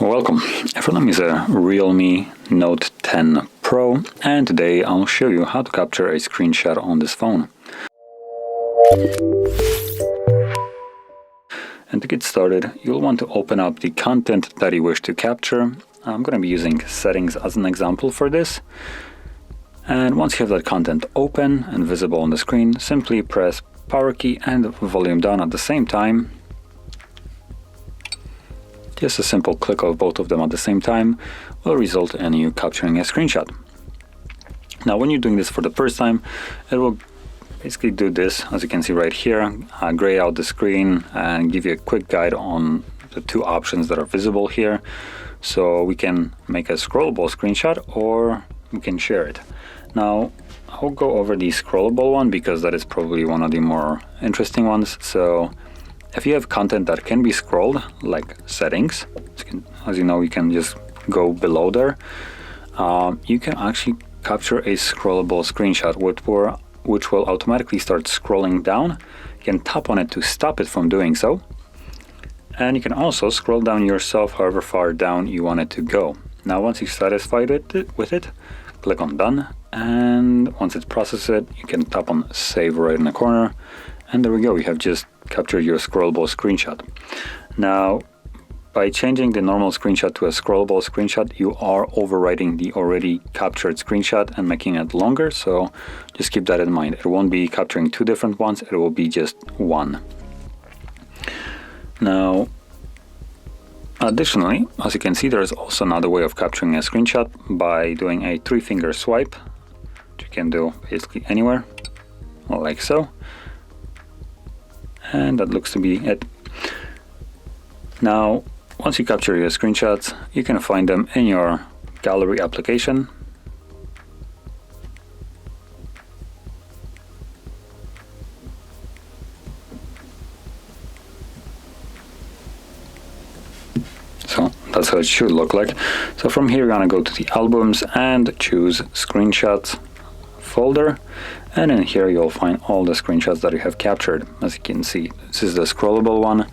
Welcome. In front of me is a Realme Note 10 Pro, and today I'll show you how to capture a screenshot on this phone. And to get started, you'll want to open up the content that you wish to capture. I'm going to be using settings as an example for this. And once you have that content open and visible on the screen, simply press power key and volume down at the same time. Just a simple click of both of them at the same time will result in you capturing a screenshot. Now, when you're doing this for the first time, it will basically do this, as you can see right here, gray out the screen and give you a quick guide on the two options that are visible here. So we can make a scrollable screenshot or we can share it. Now, I'll go over the scrollable one because that is probably one of the more interesting ones. So if you have content that can be scrolled, like settings, as you know, you can just go below there. You can actually capture a scrollable screenshot, which will automatically start scrolling down. You can tap on it to stop it from doing so. And you can also scroll down yourself however far down you want it to go. Now, once you're satisfied with it, click on Done. And once it's processed it, you can tap on Save right in the corner. And there we go, you have just captured your scrollable screenshot. Now, by changing the normal screenshot to a scrollable screenshot, you are overwriting the already captured screenshot and making it longer, so just keep that in mind. It won't be capturing two different ones, it will be just one. Now, additionally, as you can see, there is also another way of capturing a screenshot by doing a 3-finger swipe, which you can do basically anywhere, like so. And that looks to be it. Now, once you capture your screenshots, you can find them in your gallery application. So that's how it should look like. So from here, you're gonna go to the albums and choose screenshots folder, and in here you'll find all the screenshots that you have captured. As you can see, this is the scrollable one,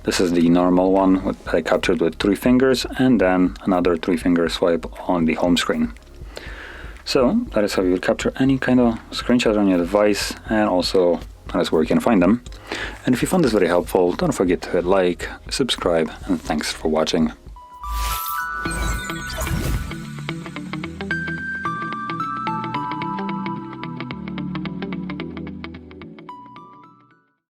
this is the normal one that I captured with 3 fingers, and then another 3-finger swipe on the home screen. So that is how you would capture any kind of screenshot on your device, and also that is where you can find them. And if you found this very helpful, don't forget to hit like, subscribe, and thanks for watching.